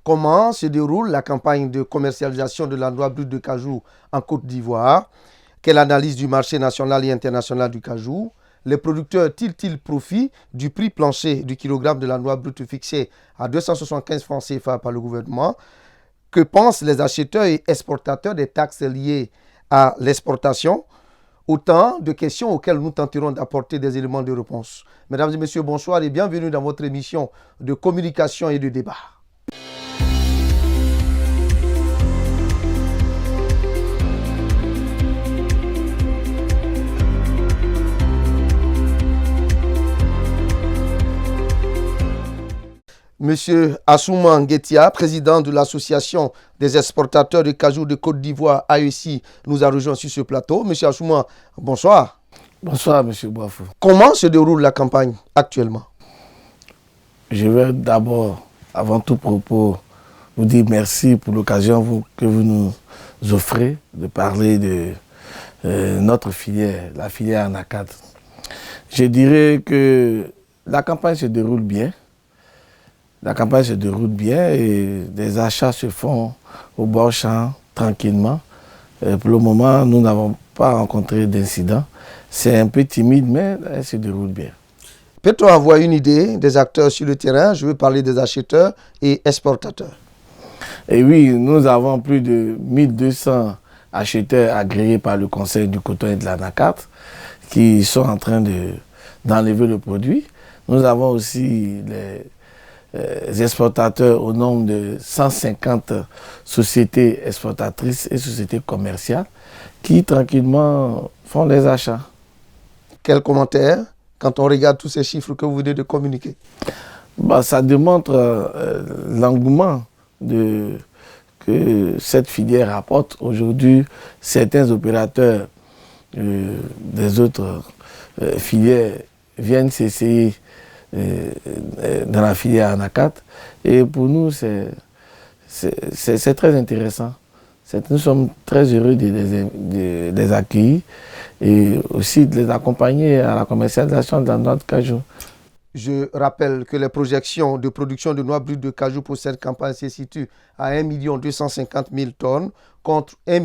Comment se déroule la campagne de commercialisation de la noix brute de cajou en Côte d'Ivoire? Quelle analyse du marché national et international du cajou? Les producteurs tirent-ils profit du prix plancher du kilogramme de la noix brute fixé à 275 francs CFA par le gouvernement? Que pensent les acheteurs et exportateurs des taxes liées à l'exportation? Autant de questions auxquelles nous tenterons d'apporter des éléments de réponse. Mesdames et messieurs, bonsoir et bienvenue dans votre émission de communication et de débat. Monsieur Assouma Nguetia, président de l'association des exportateurs de cajou de Côte d'Ivoire, AEC, nous a rejoint sur ce plateau. Monsieur Assouma, bonsoir. Bonsoir, monsieur Boafou. Comment se déroule la campagne actuellement? Je vais d'abord, avant tout propos, vous dire merci pour l'occasion que vous nous offrez de parler de notre filière, la filière Anacat. Je dirais que la campagne se déroule bien. La campagne se déroule bien et des achats se font au bord champ tranquillement. Pour le moment, nous n'avons pas rencontré d'incident. C'est un peu timide, mais elle se déroule bien. Peut-on avoir une idée des acteurs sur le terrain? Je veux parler des acheteurs et exportateurs. Et oui, nous avons plus de 1200 acheteurs agréés par le Conseil du coton et de l'Anacat qui sont en train d'enlever le produit. Nous avons aussi les exportateurs au nombre de 150 sociétés exportatrices et sociétés commerciales qui tranquillement font les achats. Quel commentaire quand on regarde tous ces chiffres que vous venez de communiquer? Ça démontre l'engouement que cette filière apporte. Aujourd'hui, certains opérateurs des autres filières viennent s'essayer dans la filière Anacat. Et pour nous, c'est très intéressant. Nous sommes très heureux de les accueillir et aussi de les accompagner à la commercialisation de la noix de cajou. Je rappelle que les projections de production de noix brutes de cajou pour cette campagne se situent à 1 250 000 tonnes contre 1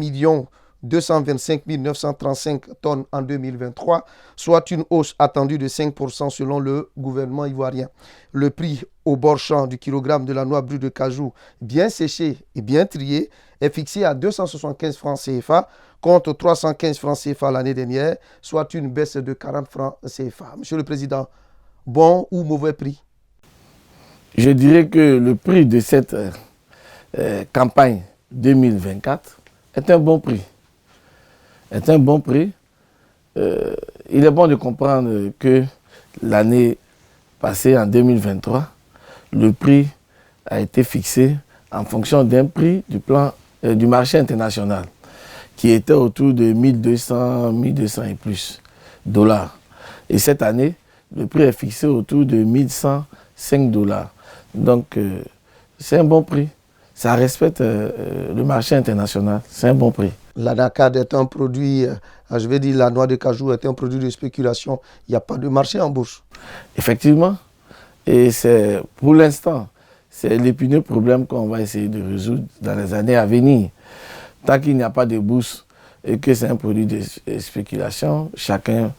225 935 tonnes en 2023, soit une hausse attendue de 5% selon le gouvernement ivoirien. Le prix au bord champ du kilogramme de la noix brute de cajou bien séchée et bien triée est fixé à 275 francs CFA contre 315 francs CFA l'année dernière, soit une baisse de 40 francs CFA. Monsieur le Président, bon ou mauvais prix? Je dirais que le prix de cette campagne 2024 est un bon prix. Est un bon prix. Il est bon de comprendre que l'année passée, en 2023, le prix a été fixé en fonction d'un prix du marché international qui était autour de 1200 et plus dollars. Et cette année, le prix est fixé autour de 1105 dollars. Donc, c'est un bon prix. Ça respecte le marché international. C'est un bon prix. L'Anacat est un produit, je vais dire la noix de cajou est un produit de spéculation. Il n'y a pas de marché en bourse. Effectivement. Et c'est, pour l'instant, c'est l'épineux problème qu'on va essayer de résoudre dans les années à venir. Tant qu'il n'y a pas de bourse et que c'est un produit de spéculation, chacun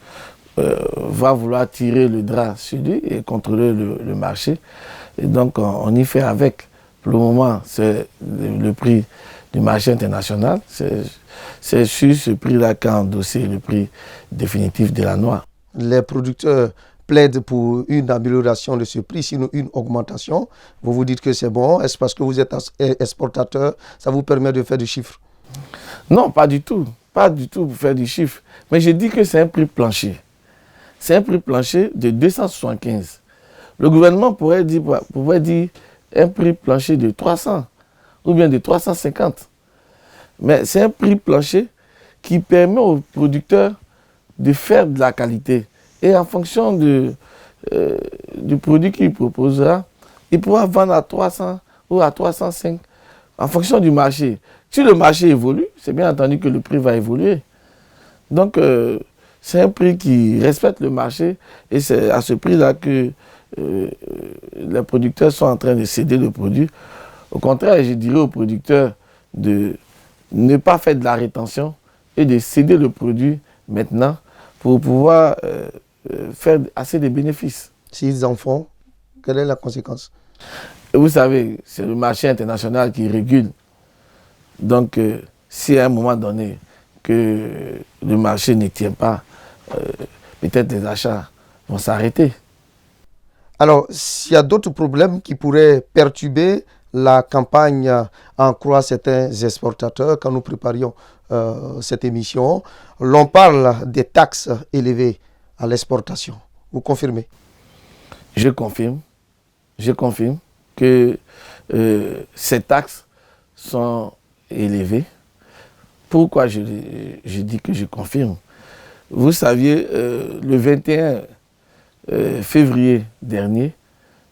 va vouloir tirer le drap sur lui et contrôler le marché. Et donc, on y fait avec. Pour le moment, c'est le prix du marché international. C'est sur ce prix-là qu'a endossé le prix définitif de la noix. Les producteurs plaident pour une amélioration de ce prix, sinon une augmentation. Vous vous dites que c'est bon. Est-ce parce que vous êtes exportateur, ça vous permet de faire du chiffre? Non, pas du tout. Pas du tout pour faire du chiffre. Mais je dis que c'est un prix plancher. C'est un prix plancher de 275. Le gouvernement pourrait dire un prix plancher de 300 ou bien de 350. Mais c'est un prix plancher qui permet aux producteurs de faire de la qualité. Et en fonction du produit qu'il proposera, il pourra vendre à 300 ou à 305 en fonction du marché. Si le marché évolue, c'est bien entendu que le prix va évoluer. Donc, c'est un prix qui respecte le marché et c'est à ce prix-là que les producteurs sont en train de céder le produit Au contraire, je dirais aux producteurs de ne pas faire de la rétention et de céder le produit maintenant pour pouvoir faire assez de bénéfices. S'ils en font, quelle est la conséquence? Et vous savez, c'est le marché international qui régule. Donc, si à un moment donné que le marché ne tient pas, peut-être les achats vont s'arrêter. Alors, s'il y a d'autres problèmes qui pourraient perturber la campagne en croix certains exportateurs, quand nous préparions cette émission, l'on parle des taxes élevées à l'exportation. Vous confirmez? Je confirme que ces taxes sont élevées. Pourquoi je dis que je confirme? Vous saviez, le 21 février dernier,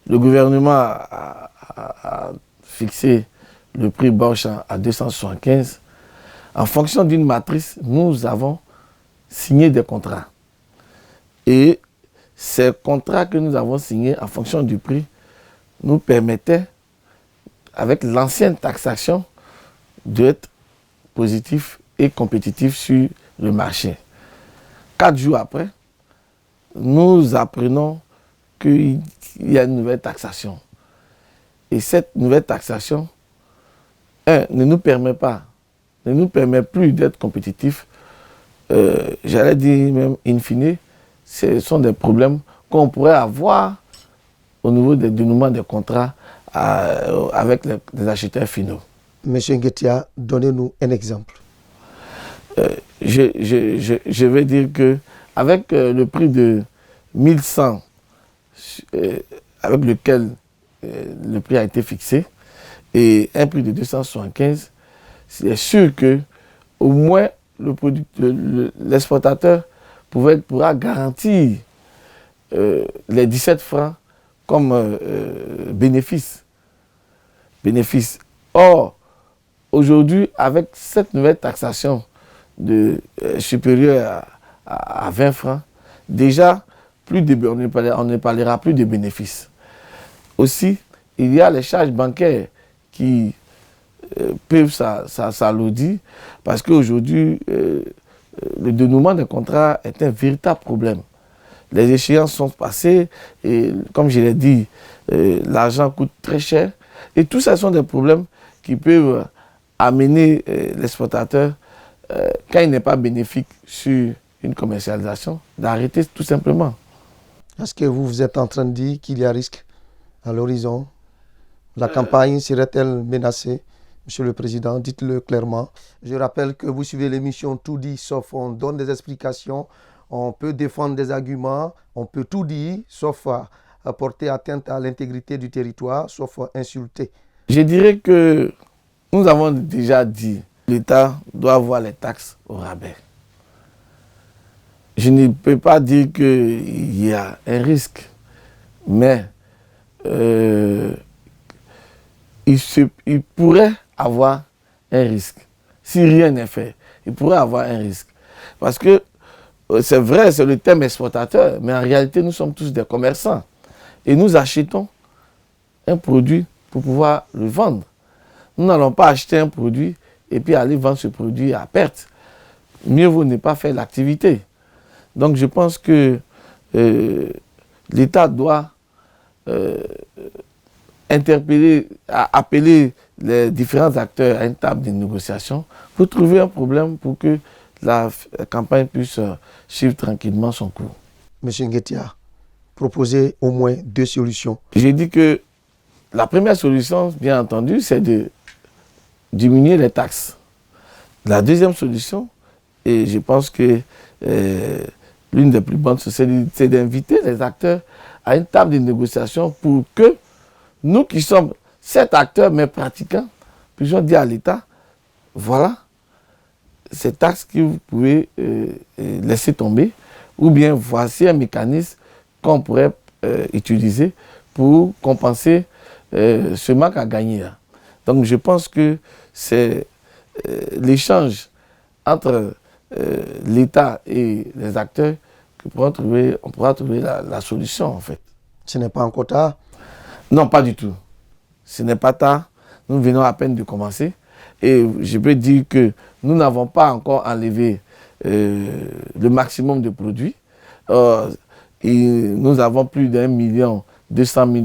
le gouvernement a fixé le prix Bosch à 275. En fonction d'une matrice, nous avons signé des contrats. Et ces contrats que nous avons signés en fonction du prix nous permettaient, avec l'ancienne taxation, d'être positifs et compétitifs sur le marché. 4 jours après, nous apprenons qu'il y a une nouvelle taxation. Et cette nouvelle taxation, ne nous permet plus d'être compétitifs. J'allais dire même, in fine, ce sont des problèmes qu'on pourrait avoir au niveau des dénouements des contrats avec les acheteurs finaux. Monsieur Nguetia, donnez-nous un exemple. Je vais dire qu'avec le prix de 1100, avec lequel le prix a été fixé, et un prix de 275, c'est sûr que au moins l'exportateur pourra garantir les 17 francs comme bénéfice. Or, aujourd'hui, avec cette nouvelle taxation supérieure à 20 francs, déjà, on ne parlera plus de bénéfices. Aussi, il y a les charges bancaires qui peuvent s'alourdir parce qu'aujourd'hui, le dénouement des contrats est un véritable problème. Les échéances sont passées et, comme je l'ai dit, l'argent coûte très cher. Et tout ça sont des problèmes qui peuvent amener l'exportateur, quand il n'est pas bénéfique sur une commercialisation, d'arrêter tout simplement. Est-ce que vous êtes en train de dire qu'il y a risque à l'horizon? La campagne serait-elle menacée? Monsieur le Président, dites-le clairement. Je rappelle que vous suivez l'émission Tout dit sauf on donne des explications. On peut défendre des arguments, on peut tout dire, sauf porter atteinte à l'intégrité du territoire, sauf insulter. Je dirais que nous avons déjà dit que l'État doit avoir les taxes au rabais. Je ne peux pas dire qu'il y a un risque, mais il pourrait avoir un risque. Si rien n'est fait, il pourrait avoir un risque. Parce que c'est vrai, c'est le thème exportateur, mais en réalité, nous sommes tous des commerçants. Et nous achetons un produit pour pouvoir le vendre. Nous n'allons pas acheter un produit et puis aller vendre ce produit à perte. Mieux vaut ne pas faire l'activité. Donc je pense que l'État doit appeler les différents acteurs à une table de négociation pour trouver un problème pour que la campagne puisse suivre tranquillement son cours. Monsieur Nguetia, proposez au moins 2 solutions. J'ai dit que la première solution, bien entendu, c'est de diminuer les taxes. La deuxième solution, et je pense que l'une des plus bonnes, c'est d'inviter les acteurs à une table de négociation pour que nous qui sommes 7 acteurs mais pratiquants, puissions dire à l'État, voilà, ces taxes que vous pouvez laisser tomber, ou bien voici un mécanisme qu'on pourrait utiliser pour compenser ce manque à gagner. Donc je pense que c'est l'échange entre l'État et les acteurs qu'on pourra trouver la solution en fait. Ce n'est pas encore tard? Non, pas du tout. Ce n'est pas tard. Nous venons à peine de commencer. Et je peux dire que nous n'avons pas encore enlevé le maximum de produits. Et nous avons plus d'1,2 million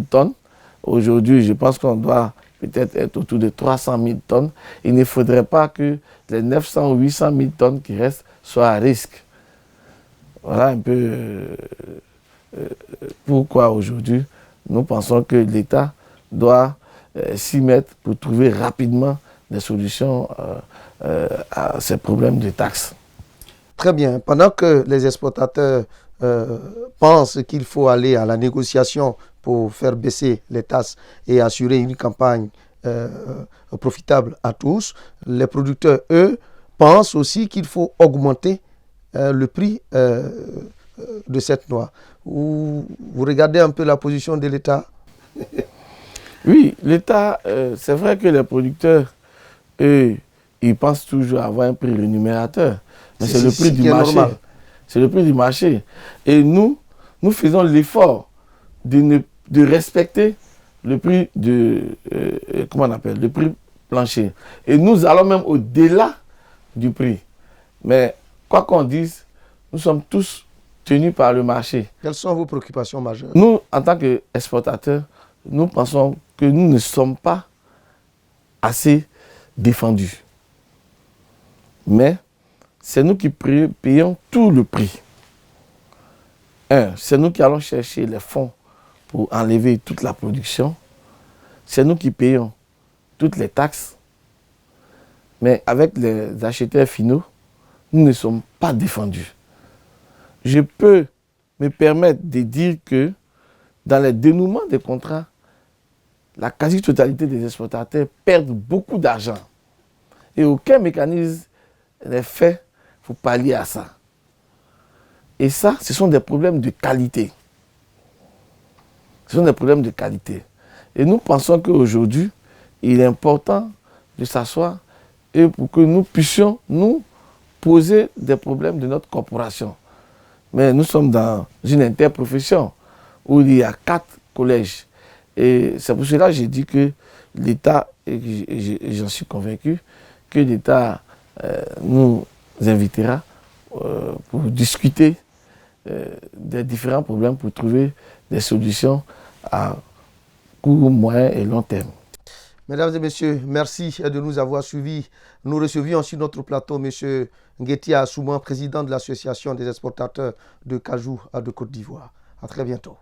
tonnes. Aujourd'hui, je pense qu'on doit peut-être être autour de 300 000 tonnes. Il ne faudrait pas que les 900 ou 800 000 tonnes qui restent soient à risque. Voilà un peu pourquoi aujourd'hui nous pensons que l'État doit s'y mettre pour trouver rapidement des solutions à ces problèmes de taxes. Très bien. Pendant que les exportateurs pensent qu'il faut aller à la négociation pour faire baisser les taxes et assurer une campagne profitable à tous, les producteurs, eux, pensent aussi qu'il faut augmenter le prix de cette noix. Vous regardez un peu la position de l'État? Oui, l'État, c'est vrai que les producteurs, eux, ils pensent toujours avoir un prix rémunérateur. Mais c'est le prix du marché. C'est le prix du marché. Et nous faisons l'effort de respecter le prix comment on appelle, le prix plancher. Et nous allons même au-delà du prix. Mais quoi qu'on dise, nous sommes tous tenus par le marché. Quelles sont vos préoccupations majeures? Nous, en tant qu'exportateurs, nous pensons que nous ne sommes pas assez défendus. Mais c'est nous qui payons tout le prix. C'est nous qui allons chercher les fonds pour enlever toute la production. C'est nous qui payons toutes les taxes. Mais avec les acheteurs finaux, nous ne sommes pas défendus. Je peux me permettre de dire que dans les dénouements des contrats, la quasi-totalité des exportateurs perdent beaucoup d'argent. Et aucun mécanisme n'est fait pour pallier à ça. Et ça, ce sont des problèmes de qualité. Ce sont des problèmes de qualité. Et nous pensons qu'aujourd'hui, il est important de s'asseoir et pour que nous puissions nous poser des problèmes de notre corporation. Mais nous sommes dans une interprofession où il y a 4 collèges. Et c'est pour cela que j'ai dit que l'État, et j'en suis convaincu, que l'État nous invitera pour discuter des différents problèmes, pour trouver des solutions à court, moyen et long terme. Mesdames et messieurs, merci de nous avoir suivis. Nous recevions sur notre plateau M. Nguetia Assouman, président de l'Association des exportateurs de cajou de Côte d'Ivoire. À très bientôt.